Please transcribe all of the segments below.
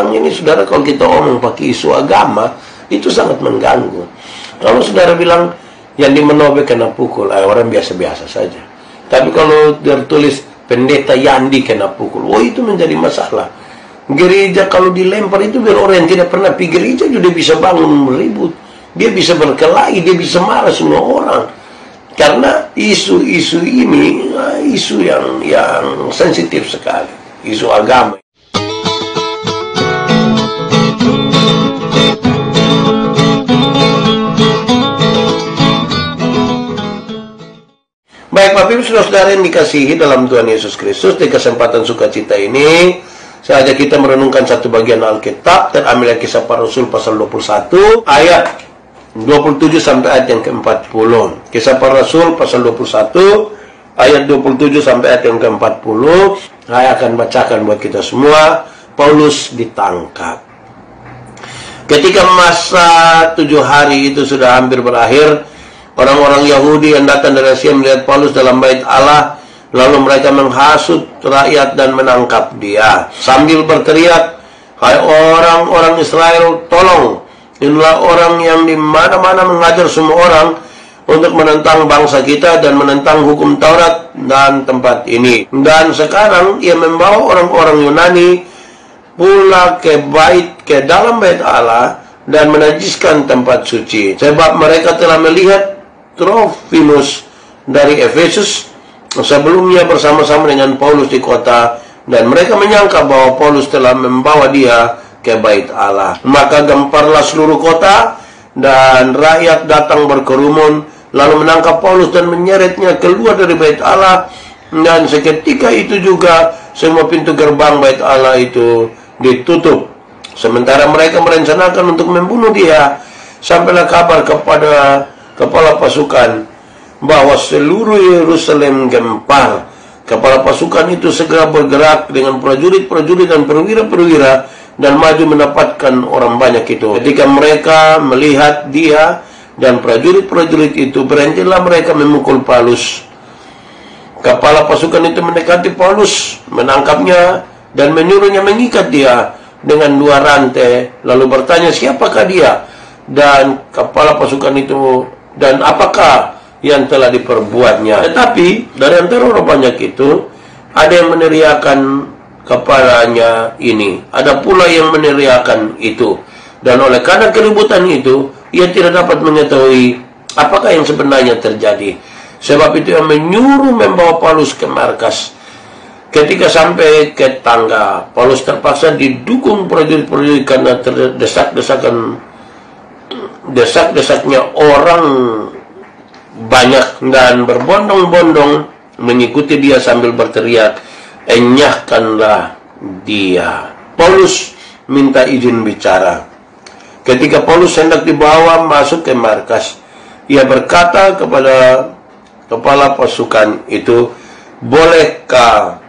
sekarang ini, saudara, kalau kita omong pakai isu agama, itu sangat mengganggu. Kalau saudara bilang yang di Menobe kena pukul, orang biasa-biasa saja. Tapi kalau tertulis pendeta Yandi kena pukul, itu menjadi masalah. Gereja kalau dilempar itu biar orang yang tidak pernah pergi gereja juga bisa bangun meribut. Dia bisa berkelahi, dia bisa marah semua orang. Karena isu-isu ini isu yang sensitif sekali, isu agama. Baik, Bapak Ibu Saudara yang dikasihi dalam Tuhan Yesus Kristus, di kesempatan sukacita ini saya ajak kita merenungkan satu bagian Alkitab terambil dari Kisah Para Rasul pasal 21 ayat 27 sampai ayat yang ke-40. Kisah Para Rasul pasal 21 ayat 27 sampai ayat yang ke-40. Saya akan bacakan buat kita semua. Paulus ditangkap. Ketika masa 7 hari itu sudah hampir berakhir, orang-orang Yahudi yang datang dari Asia melihat Paulus dalam bait Allah, lalu mereka menghasut rakyat dan menangkap dia sambil berteriak, "Hai orang-orang Israel, tolong! Inilah orang yang di mana-mana mengajar semua orang untuk menentang bangsa kita dan menentang hukum Taurat dan tempat ini. Dan sekarang ia membawa orang-orang Yunani pula ke dalam bait Allah dan menajiskan tempat suci. Sebab mereka telah melihat Trofimus dari Efesus sebelumnya bersama-sama dengan Paulus di kota, dan mereka menyangka bahwa Paulus telah membawa dia ke bait Allah. Maka gemparlah seluruh kota, dan rakyat datang berkerumun, lalu menangkap Paulus dan menyeretnya keluar dari bait Allah. Dan seketika itu juga semua pintu gerbang bait Allah itu ditutup. Sementara mereka merencanakan untuk membunuh dia, sampailah kabar kepada kepala pasukan bahwa seluruh Yerusalem gempar. Kepala pasukan itu segera bergerak dengan prajurit-prajurit dan perwira-perwira dan maju mendapatkan orang banyak itu. Ketika mereka melihat dia dan prajurit-prajurit itu, berhentilah mereka memukul Paulus. Kepala pasukan itu mendekati Paulus, menangkapnya dan menyuruhnya mengikat dia dengan 2 rantai, lalu bertanya siapakah dia dan kepala pasukan itu dan apakah yang telah diperbuatnya. Tetapi dari antara orang banyak itu ada yang meneriakan kepadanya ini, ada pula yang meneriakan itu, dan oleh karena keributan itu ia tidak dapat mengetahui apakah yang sebenarnya terjadi. Sebab itu ia menyuruh membawa Paulus ke markas. Ketika sampai ke tangga, Paulus terpaksa didukung prajurit-prajurit karena desak-desaknya orang banyak, dan berbondong-bondong mengikuti dia sambil berteriak, "Enyahkanlah dia." Paulus minta izin bicara. Ketika Paulus hendak dibawa masuk ke markas, ia berkata kepada kepala pasukan itu, "Bolehkah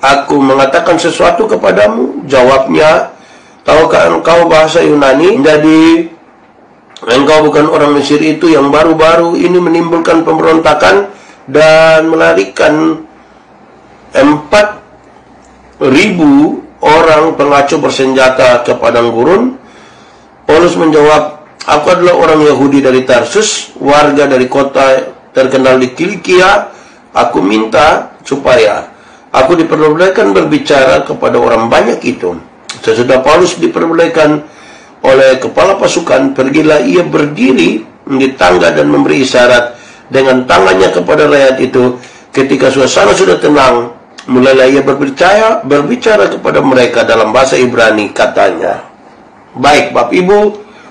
aku mengatakan sesuatu kepadamu?" Jawabnya, "Tahukah engkau bahasa Yunani? Jadi engkau bukan orang Mesir itu yang baru-baru ini menimbulkan pemberontakan dan melarikan 4.000 orang pengacau bersenjata ke padang gurun?" Paulus menjawab, "Aku adalah orang Yahudi dari Tarsus, warga dari kota terkenal di Kilikia. Aku minta supaya aku diperbolehkan berbicara kepada orang banyak itu." Sesudah Paulus diperbolehkan oleh kepala pasukan, pergilah ia berdiri di tangga dan memberi isyarat dengan tangannya kepada rakyat itu. Ketika suasana sudah tenang, mulailah ia berbicara kepada mereka dalam bahasa Ibrani. Katanya, "Baik, Bapak Ibu,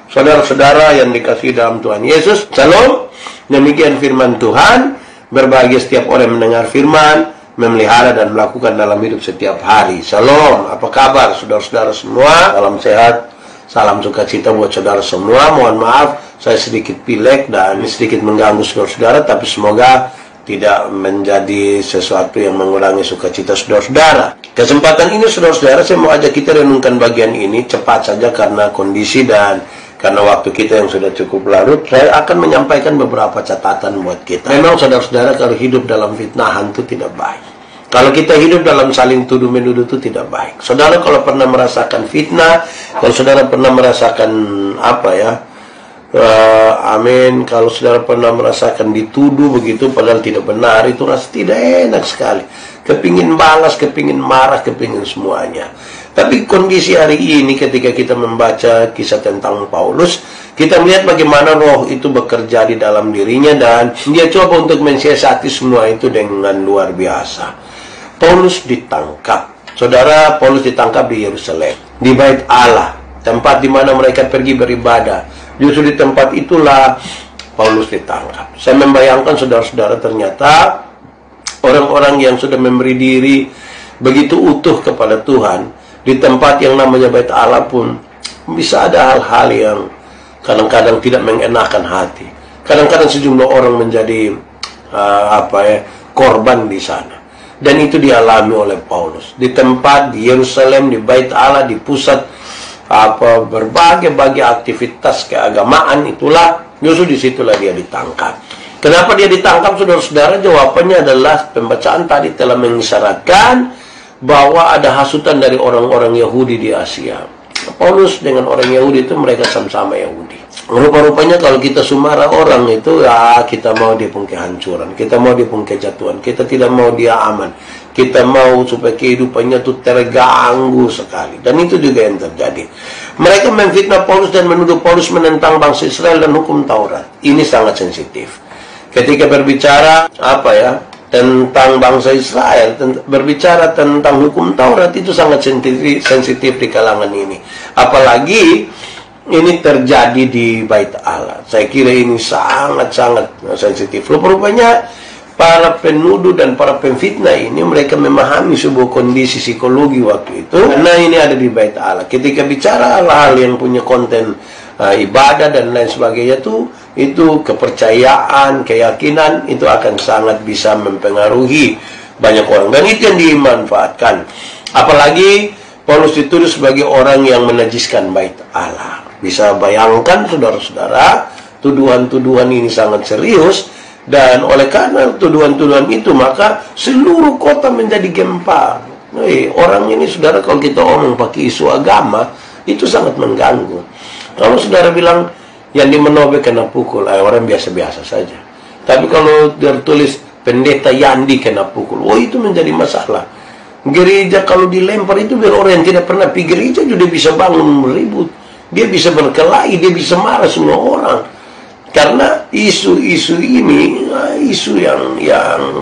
saudara-saudara yang dikasihi dalam Tuhan Yesus, Shalom. Demikian firman Tuhan. Berbahagia setiap orang yang mendengar firman, memelihara dan melakukan dalam hidup setiap hari." Shalom. Apa kabar saudara-saudara semua? Salam sehat, salam sukacita buat saudara semua. Mohon maaf saya sedikit pilek dan sedikit mengganggu saudara-saudara, tapi semoga tidak menjadi sesuatu yang mengurangi sukacita saudara-saudara. Kesempatan ini saudara-saudara, saya mau ajak kita renungkan bagian ini cepat saja karena kondisi dan karena waktu kita yang sudah cukup larut. Saya akan menyampaikan beberapa catatan buat kita. Memang saudara-saudara, kalau hidup dalam fitnahan itu tidak baik. Kalau kita hidup dalam saling tuduh-menuduh itu tidak baik. Saudara kalau pernah merasakan fitnah, kalau saudara pernah merasakan apa ya, amin, kalau saudara pernah merasakan dituduh begitu padahal tidak benar, itu rasa tidak enak sekali. Kepingin balas, kepingin marah, kepingin semuanya. Tapi kondisi hari ini ketika kita membaca kisah tentang Paulus, kita melihat bagaimana roh itu bekerja di dalam dirinya dan dia coba untuk mensiasati semua itu dengan luar biasa. Paulus ditangkap. Saudara, Paulus ditangkap di Yerusalem, di Bait Allah, tempat di mana mereka pergi beribadah. Justru di tempat itulah Paulus ditangkap. Saya membayangkan saudara-saudara, ternyata orang-orang yang sudah memberi diri begitu utuh kepada Tuhan, di tempat yang namanya Bait Allah pun bisa ada hal-hal yang kadang-kadang tidak mengenakan hati. Kadang-kadang sejumlah orang menjadi korban di sana. Dan itu dialami oleh Paulus di tempat di Yerusalem, di Bait Allah, di pusat berbagai aktivitas keagamaan. Itulah justru disitulah dia ditangkap. Kenapa dia ditangkap, saudara-saudara? Jawabannya adalah pembacaan tadi telah mengisyaratkan bahwa ada hasutan dari orang-orang Yahudi di Asia. Paulus dengan orang Yahudi itu mereka sama-sama Yahudi. Rupa-rupanya kalau kita sumara orang itu, ya kita mau dia pun kehancuran, kita mau dia pun kejatuhan, kita tidak mau dia aman, kita mau supaya kehidupannya itu terganggu sekali. Dan itu juga yang terjadi. Mereka memfitnah Paulus dan menuduh Paulus menentang bangsa Israel dan hukum Taurat. Ini sangat sensitif. Ketika berbicara tentang bangsa Israel, berbicara tentang hukum Taurat, itu sangat sensitif di kalangan ini. Apalagi ini terjadi di Bait Allah. Saya kira ini sangat-sangat sensitif. Rupanya para penuduh dan para pemfitnah ini mereka memahami sebuah kondisi psikologi waktu itu. Karena ini ada di Bait Allah. Ketika bicara hal-hal yang punya konten ibadah dan lain sebagainya itu kepercayaan, keyakinan itu akan sangat bisa mempengaruhi banyak orang. Dan itu yang dimanfaatkan. Apalagi Paulus dituduh sebagai orang yang menajiskan Bait Allah. Bisa bayangkan saudara-saudara, tuduhan-tuduhan ini sangat serius. Dan oleh karena tuduhan-tuduhan itu, maka seluruh kota menjadi gempar. Orang ini, saudara, kalau kita omong pakai isu agama, itu sangat mengganggu. Kalau saudara bilang, yang di Menobe kena pukul, orang biasa-biasa saja. Tapi kalau tertulis pendeta Yandi kena pukul, itu menjadi masalah. Gereja kalau dilempar itu, biar orang yang tidak pernah pergi gereja juga bisa bangun meribut. Dia bisa berkelahi, dia bisa marah semua orang. Karena isu-isu ini, isu yang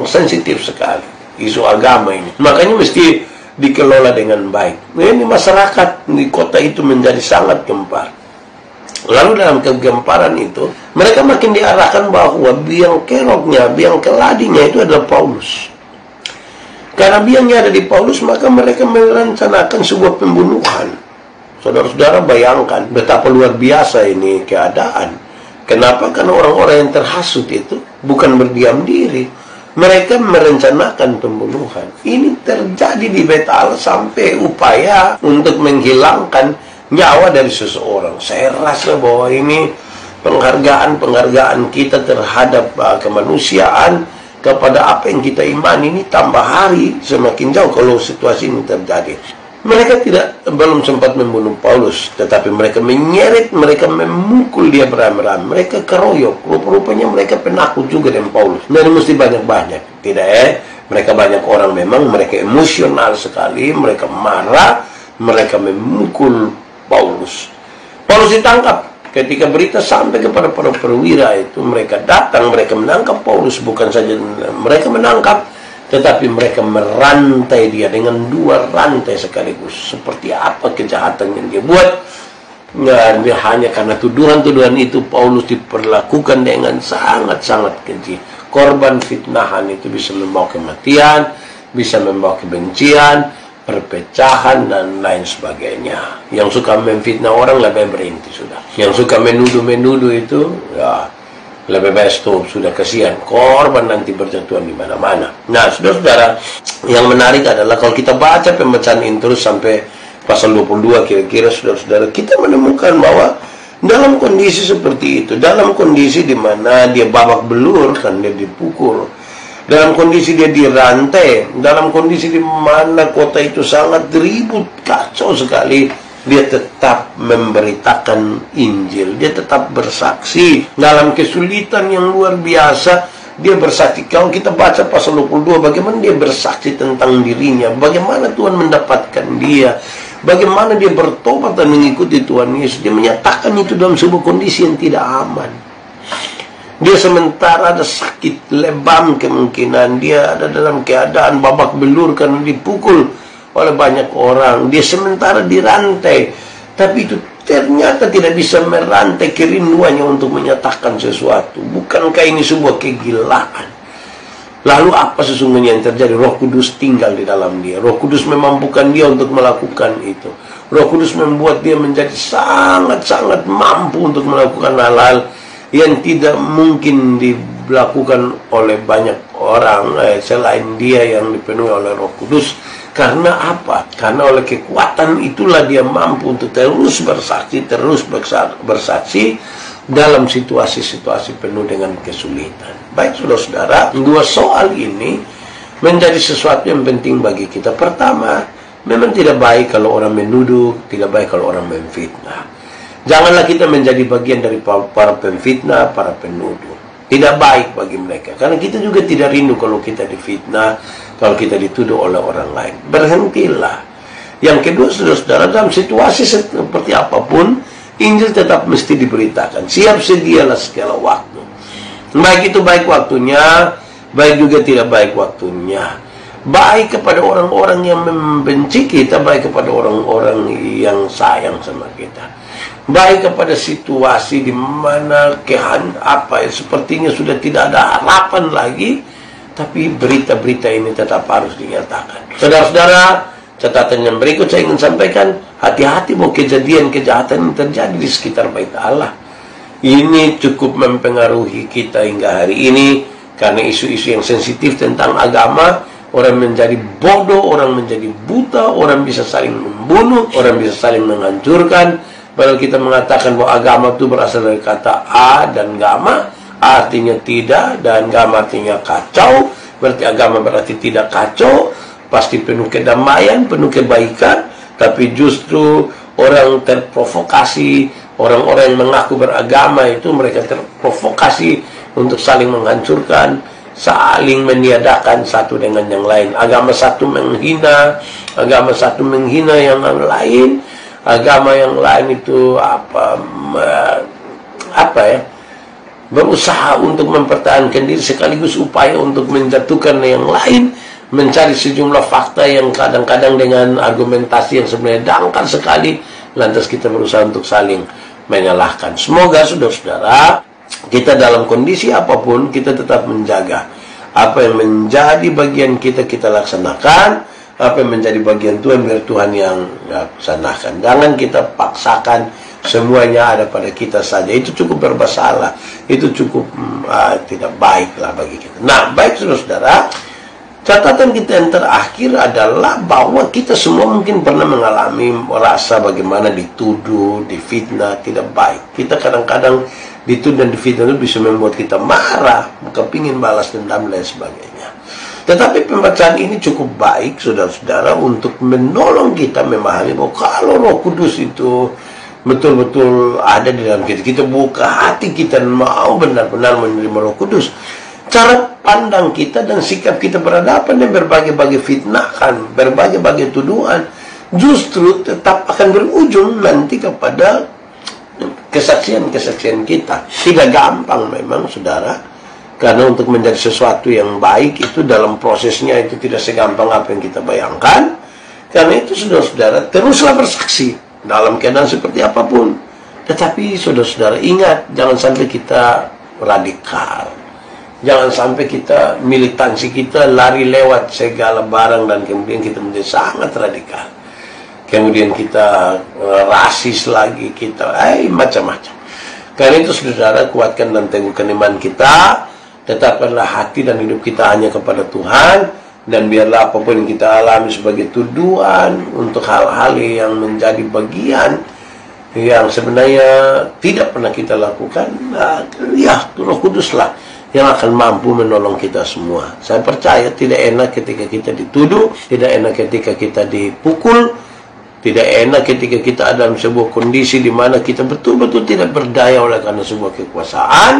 sensitif sekali. Isu agama ini. Makanya mesti dikelola dengan baik. Ini masyarakat di kota itu menjadi sangat gempar. Lalu dalam kegemparan itu, mereka makin diarahkan bahwa biang keroknya, biang keladinya itu adalah Paulus. Karena biangnya ada di Paulus, maka mereka merencanakan sebuah pembunuhan. Saudara-saudara bayangkan betapa luar biasa ini keadaan. Kenapa? Karena orang-orang yang terhasut itu bukan berdiam diri. Mereka merencanakan pembunuhan. Ini terjadi di Bait Allah sampai upaya untuk menghilangkan nyawa dari seseorang. Saya rasa bahwa ini penghargaan kita terhadap kemanusiaan, kepada apa yang kita imani ini tambah hari semakin jauh kalau situasi ini terjadi. Mereka belum sempat membunuh Paulus, tetapi mereka menyeret, mereka memukul dia beramai-ramai, mereka keroyok. Rupa-rupanya mereka penakut juga dengan Paulus. Dan mesti banyak-banyak, tidak Mereka banyak orang memang, mereka emosional sekali, mereka marah, mereka memukul Paulus. Paulus ditangkap. Ketika berita sampai kepada para perwira itu, mereka datang, mereka menangkap Paulus. Bukan saja mereka menangkap, tetapi mereka merantai dia dengan 2 rantai sekaligus. Seperti apa kejahatan yang dia buat. Nah, hanya karena tuduhan-tuduhan itu, Paulus diperlakukan dengan sangat-sangat keji. Korban fitnahan itu bisa membawa kematian, bisa membawa kebencian, perpecahan, dan lain sebagainya. Yang suka memfitnah orang lebih berhenti sudah. Yang suka menuduh-menuduh itu, ya lebih baik stop, sudah kasihan. Korban nanti berjatuhan di mana-mana. Nah, saudara-saudara, yang menarik adalah kalau kita baca pembacaan ini terus sampai pasal 22 kira-kira, saudara-saudara, kita menemukan bahwa dalam kondisi seperti itu, dalam kondisi di mana dia babak belur, kan dia dipukul, dalam kondisi dia dirantai, dalam kondisi di mana kota itu sangat ribut, kacau sekali, dia tetap memberitakan Injil, dia tetap bersaksi dalam kesulitan yang luar biasa. Dia bersaksi. Kalau kita baca pasal 22, bagaimana dia bersaksi tentang dirinya, bagaimana Tuhan mendapatkan dia, bagaimana dia bertobat dan mengikuti Tuhan Yesus. Dia menyatakan itu dalam sebuah kondisi yang tidak aman. Dia sementara ada sakit lebam, kemungkinan dia ada dalam keadaan babak belur karena dipukul oleh banyak orang. Dia sementara dirantai, tapi itu ternyata tidak bisa merantai kerinduannya untuk menyatakan sesuatu. Bukankah ini sebuah kegilaan? Lalu apa sesungguhnya yang terjadi? Roh Kudus tinggal di dalam dia. Roh Kudus memampukan dia untuk melakukan itu. Roh Kudus membuat dia menjadi sangat-sangat mampu untuk melakukan hal-hal yang tidak mungkin dilakukan oleh banyak orang selain dia yang dipenuhi oleh Roh Kudus. Karena apa? Karena oleh kekuatan itulah dia mampu untuk terus bersaksi dalam situasi-situasi penuh dengan kesulitan. Baik saudara-saudara, dua soal ini menjadi sesuatu yang penting bagi kita. Pertama, memang tidak baik kalau orang menuduh, tidak baik kalau orang memfitnah. Janganlah kita menjadi bagian dari para pemfitnah, para penuduh. Tidak baik bagi mereka. Karena kita juga tidak rindu kalau kita difitnah, kalau kita dituduh oleh orang lain. Berhentilah. Yang kedua, saudara-saudara, dalam situasi seperti apapun, Injil tetap mesti diberitakan. Siap sedialah segala waktu. Baik itu baik waktunya, baik juga tidak baik waktunya. Baik kepada orang-orang yang membenci kita, baik kepada orang-orang yang sayang sama kita. Baik kepada situasi di mana sepertinya sudah tidak ada harapan lagi, tapi berita-berita ini tetap harus dinyatakan. Saudara-saudara, catatan yang berikut saya ingin sampaikan, hati-hati bahwa kejadian-kejahatan yang terjadi di sekitar Bait Allah. Ini cukup mempengaruhi kita hingga hari ini, karena isu-isu yang sensitif tentang agama, orang menjadi bodoh, orang menjadi buta, orang bisa saling membunuh, orang bisa saling menghancurkan. Padahal kita mengatakan bahwa agama itu berasal dari kata A dan gama, A artinya tidak dan gama artinya kacau. Berarti agama berarti tidak kacau, pasti penuh kedamaian, penuh kebaikan. Tapi justru orang terprovokasi, orang-orang yang mengaku beragama itu mereka terprovokasi untuk saling menghancurkan, saling meniadakan satu dengan yang lain. Agama satu menghina, agama satu menghina yang lain. Agama yang lain itu berusaha untuk mempertahankan diri sekaligus upaya untuk menjatuhkan yang lain, mencari sejumlah fakta yang kadang-kadang dengan argumentasi yang sebenarnya dangkal sekali, lantas kita berusaha untuk saling menyalahkan. Semoga saudara-saudara, kita dalam kondisi apapun kita tetap menjaga apa yang menjadi bagian kita laksanakan. Apa yang menjadi bagian Tuhan, biar Tuhan yang laksanakan. Jangan kita paksakan semuanya ada pada kita saja. Itu cukup bermasalah. Itu cukup tidak baik lah bagi kita. Nah, baik saudara-saudara, catatan kita yang terakhir adalah bahwa kita semua mungkin pernah mengalami merasa bagaimana dituduh, difitnah, tidak baik. Kita kadang-kadang dituduh dan difitnah itu bisa membuat kita marah, kepingin balas dendam dan sebagainya. Tetapi pembacaan ini cukup baik, saudara-saudara, untuk menolong kita memahami bahwa kalau Roh Kudus itu betul-betul ada di dalam kita, kita buka hati kita dan mau benar-benar menerima Roh Kudus, cara pandang kita dan sikap kita berhadapan dengan berbagai-bagai fitnahan, berbagai-bagai tuduhan, justru tetap akan berujung nanti kepada kesaksian-kesaksian kita. Tidak gampang memang, saudara. Karena untuk menjadi sesuatu yang baik itu dalam prosesnya itu tidak segampang apa yang kita bayangkan. Karena itu saudara-saudara, teruslah bersaksi dalam keadaan seperti apapun. Tetapi saudara-saudara ingat, jangan sampai kita radikal. Jangan sampai kita, militansi kita lari lewat segala barang dan kemudian kita menjadi sangat radikal. Kemudian kita rasis lagi, kita macam-macam. Karena itu saudara, kuatkan dan teguhkan iman kita. Tetapkanlah hati dan hidup kita hanya kepada Tuhan, dan biarlah apapun yang kita alami sebagai tuduhan untuk hal-hal yang menjadi bagian yang sebenarnya tidak pernah kita lakukan, ya Roh Kuduslah yang akan mampu menolong kita semua. Saya percaya tidak enak ketika kita dituduh, tidak enak ketika kita dipukul, tidak enak ketika kita ada dalam sebuah kondisi di mana kita betul-betul tidak berdaya oleh karena sebuah kekuasaan.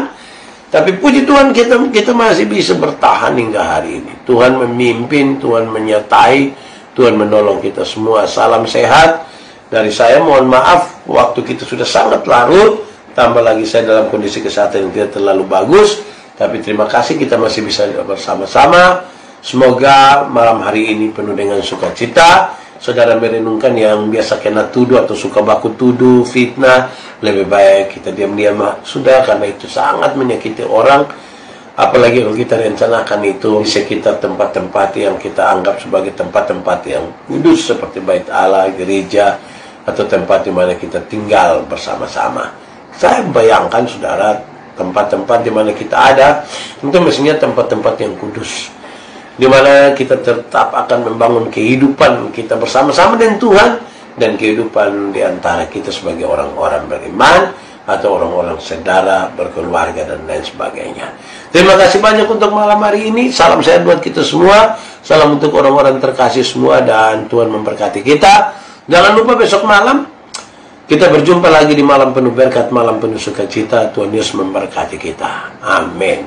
Tapi puji Tuhan kita masih bisa bertahan hingga hari ini. Tuhan memimpin, Tuhan menyertai, Tuhan menolong kita semua. Salam sehat dari saya. Mohon maaf waktu kita sudah sangat larut, tambah lagi saya dalam kondisi kesehatan yang tidak terlalu bagus. Tapi terima kasih kita masih bisa bersama-sama. Semoga malam hari ini penuh dengan sukacita. Saudara merenungkan yang biasa kena tuduh atau suka baku tuduh, fitnah, lebih baik kita diam-diam sudah, karena itu sangat menyakiti orang. Apalagi kalau kita rencanakan itu di sekitar tempat-tempat yang kita anggap sebagai tempat-tempat yang kudus seperti bait Allah, gereja, atau tempat di mana kita tinggal bersama-sama. Saya bayangkan saudara, tempat-tempat di mana kita ada itu mestinya tempat-tempat yang kudus, di mana kita tetap akan membangun kehidupan kita bersama-sama dengan Tuhan dan kehidupan di antara kita sebagai orang-orang beriman atau orang-orang saudara, berkeluarga, dan lain sebagainya. Terima kasih banyak untuk malam hari ini. Salam sehat buat kita semua. Salam untuk orang-orang terkasih semua, dan Tuhan memberkati kita. Jangan lupa besok malam kita berjumpa lagi di malam penuh berkat, malam penuh sukacita. Tuhan Yesus memberkati kita. Amin.